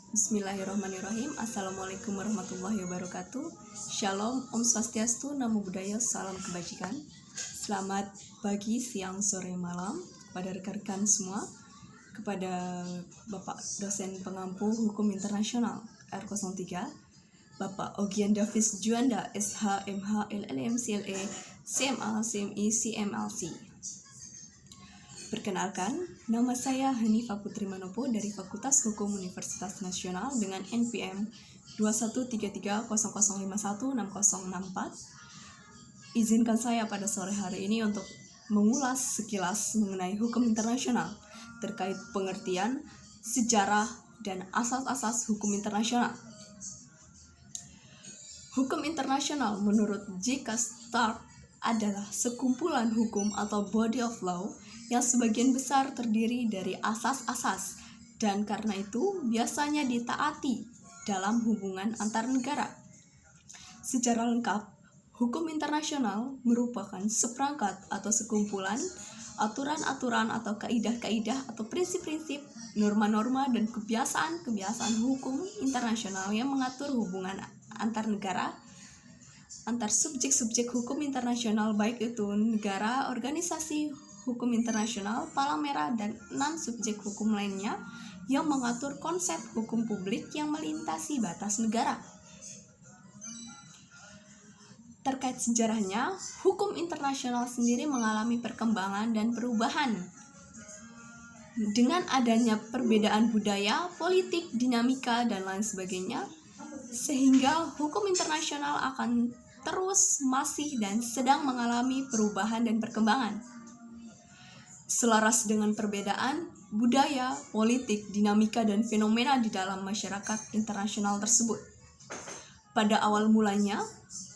Bismillahirrahmanirrahim. Assalamualaikum warahmatullahi wabarakatuh. Shalom, Om Swastiastu, Namo Buddhaya, Salam Kebajikan. Selamat pagi, siang, sore, malam kepada rekan-rekan semua, kepada Bapak dosen pengampu Hukum Internasional R03, Bapak Ogian Davis Juanda, SH, MH, LLM, CLE, CMA, CMI, CMLC. Perkenalkan, nama saya Hanifah Putri Manopo dari Fakultas Hukum Universitas Nasional dengan NPM 213300516064. Izinkan saya pada sore hari ini untuk mengulas sekilas mengenai hukum internasional terkait pengertian, sejarah, dan asas-asas hukum internasional. Hukum internasional menurut J.K. Stark adalah sekumpulan hukum atau body of law yang sebagian besar terdiri dari asas-asas dan karena itu biasanya ditaati dalam hubungan antar negara. Secara lengkap, hukum internasional merupakan seperangkat atau sekumpulan aturan-aturan atau kaidah-kaidah atau prinsip-prinsip, norma-norma, dan kebiasaan-kebiasaan hukum internasional yang mengatur hubungan antar negara, antar subjek-subjek hukum internasional, baik itu negara, organisasi hukum internasional, palang merah, dan 6 subjek hukum lainnya yang mengatur konsep hukum publik yang melintasi batas negara. Terkait sejarahnya, hukum internasional sendiri mengalami perkembangan dan perubahan. Dengan adanya perbedaan budaya, politik, dinamika, dan lain sebagainya, sehingga hukum internasional akan terus, masih, dan sedang mengalami perubahan dan perkembangan. Selaras dengan perbedaan budaya, politik, dinamika, dan fenomena di dalam masyarakat internasional tersebut. Pada awal mulanya,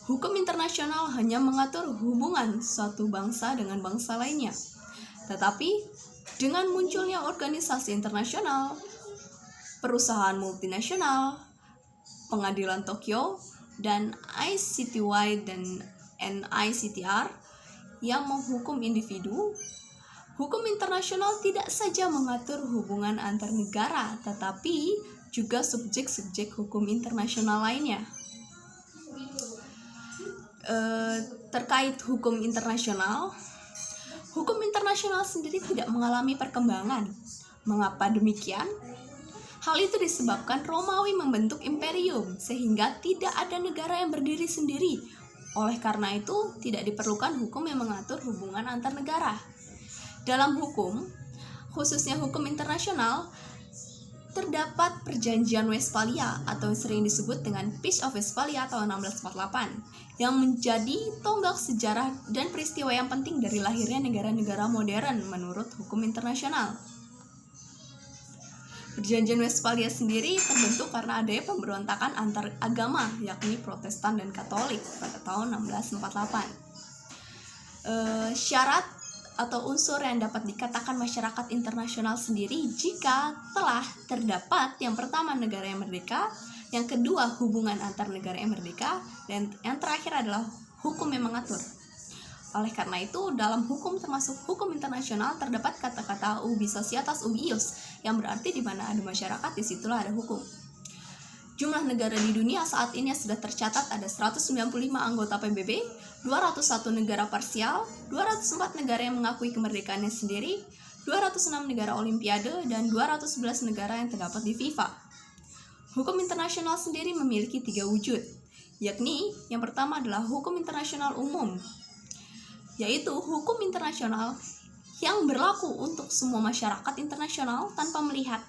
hukum internasional hanya mengatur hubungan suatu bangsa dengan bangsa lainnya. Tetapi, dengan munculnya organisasi internasional, perusahaan multinasional, pengadilan Tokyo, dan ICTY dan NICTR yang menghukum individu, hukum internasional tidak saja mengatur hubungan antar negara, tetapi juga subjek-subjek hukum internasional lainnya. Terkait hukum internasional sendiri tidak mengalami perkembangan. Mengapa demikian? Hal itu disebabkan Romawi membentuk imperium, sehingga tidak ada negara yang berdiri sendiri. Oleh karena itu, tidak diperlukan hukum yang mengatur hubungan antar negara. Dalam hukum, khususnya hukum internasional, terdapat Perjanjian Westphalia atau sering disebut dengan Peace of Westphalia tahun 1648 yang menjadi tonggak sejarah dan peristiwa yang penting dari lahirnya negara-negara modern menurut hukum internasional. Perjanjian Westphalia sendiri terbentuk karena adanya pemberontakan antar agama, yakni Protestan dan Katolik pada tahun 1648. Syarat atau unsur yang dapat dikatakan masyarakat internasional sendiri jika telah terdapat yang pertama negara yang merdeka, yang kedua hubungan antar negara yang merdeka, dan yang terakhir adalah hukum yang mengatur. Oleh karena itu, dalam hukum termasuk hukum internasional terdapat kata-kata ubi societas ubi ius, yang berarti di mana ada masyarakat, disitulah ada hukum. Jumlah negara di dunia saat ini sudah tercatat ada 195 anggota PBB, 201 negara parsial, 204 negara yang mengakui kemerdekaannya sendiri, 206 negara olimpiade, dan 211 negara yang terdapat di FIFA. Hukum internasional sendiri memiliki 3 wujud, yakni yang pertama adalah hukum internasional umum, yaitu hukum internasional yang berlaku untuk semua masyarakat internasional tanpa melihat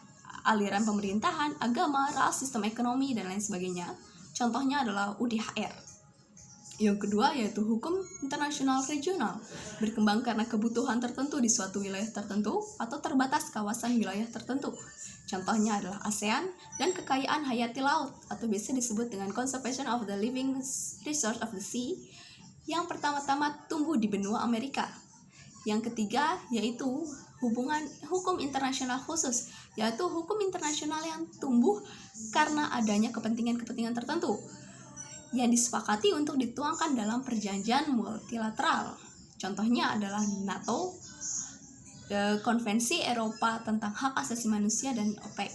aliran pemerintahan, agama, ras, sistem ekonomi, dan lain sebagainya. Contohnya adalah UDHR. Yang kedua yaitu hukum internasional regional, berkembang karena kebutuhan tertentu di suatu wilayah tertentu atau terbatas kawasan wilayah tertentu. Contohnya adalah ASEAN dan kekayaan hayati laut atau biasa disebut dengan Conservation of the Living Resource of the Sea yang pertama-tama tumbuh di benua Amerika. Yang ketiga yaitu hukum internasional khusus, yaitu hukum internasional yang tumbuh karena adanya kepentingan-kepentingan tertentu yang disepakati untuk dituangkan dalam perjanjian multilateral. Contohnya adalah NATO, Konvensi Eropa tentang Hak Asasi Manusia, dan OPEC.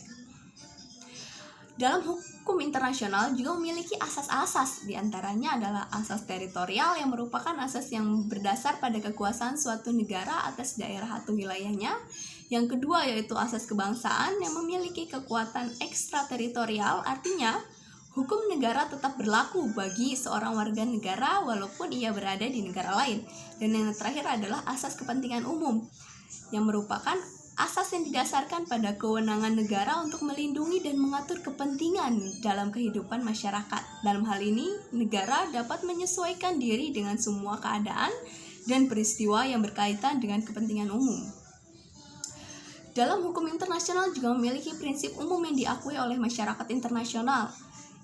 Dalam hukum internasional juga memiliki asas-asas, diantaranya adalah asas teritorial yang merupakan asas yang berdasar pada kekuasaan suatu negara atas daerah atau wilayahnya. Yang kedua yaitu asas kebangsaan yang memiliki kekuatan ekstrateritorial, artinya hukum negara tetap berlaku bagi seorang warga negara walaupun ia berada di negara lain. Dan yang terakhir adalah asas kepentingan umum yang merupakan asas yang didasarkan pada kewenangan negara untuk melindungi dan mengatur kepentingan dalam kehidupan masyarakat. Dalam hal ini, negara dapat menyesuaikan diri dengan semua keadaan dan peristiwa yang berkaitan dengan kepentingan umum. Dalam hukum internasional juga memiliki prinsip umum yang diakui oleh masyarakat internasional.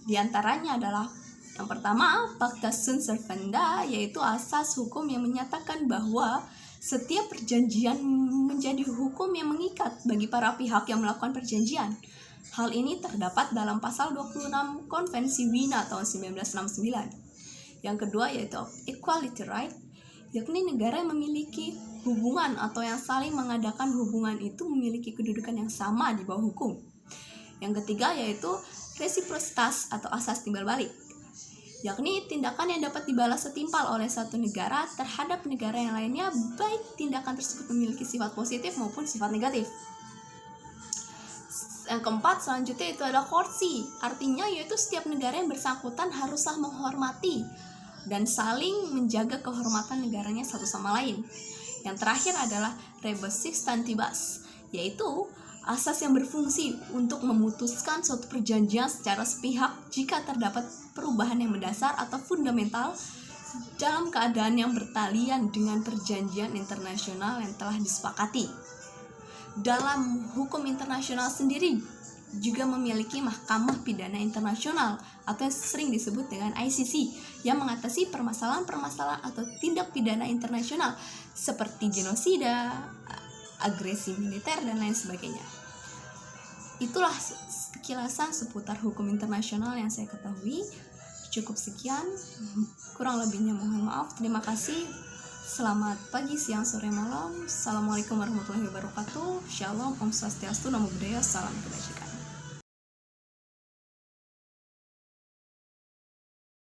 Di antaranya adalah yang pertama, Pacta Sunt Servanda, yaitu asas hukum yang menyatakan bahwa setiap perjanjian menjadi hukum yang mengikat bagi para pihak yang melakukan perjanjian. Hal ini terdapat dalam pasal 26 Konvensi Wina tahun 1969. Yang kedua yaitu equality right, yakni negara yang memiliki hubungan atau yang saling mengadakan hubungan itu memiliki kedudukan yang sama di bawah hukum. Yang ketiga yaitu resiprositas atau asas timbal balik, yakni tindakan yang dapat dibalas setimpal oleh satu negara terhadap negara yang lainnya, baik tindakan tersebut memiliki sifat positif maupun sifat negatif. Yang keempat selanjutnya itu adalah courtesy, artinya yaitu setiap negara yang bersangkutan haruslah menghormati dan saling menjaga kehormatan negaranya satu sama lain. Yang terakhir adalah rebus sixtantibus, yaitu asas yang berfungsi untuk memutuskan suatu perjanjian secara sepihak jika terdapat perubahan yang mendasar atau fundamental dalam keadaan yang bertalian dengan perjanjian internasional yang telah disepakati. Dalam hukum internasional sendiri juga memiliki Mahkamah Pidana Internasional atau yang sering disebut dengan ICC yang mengatasi permasalahan-permasalahan atau tindak pidana internasional seperti genosida, agresi militer, dan lain sebagainya. Itulah sekilasan seputar hukum internasional yang saya ketahui. Cukup sekian, kurang lebihnya mohon maaf. Terima kasih. Selamat pagi, siang, sore, malam. Assalamualaikum warahmatullahi wabarakatuh. Shalom, Om Swastiastu, Namo Buddhaya, Salam Kebajikan.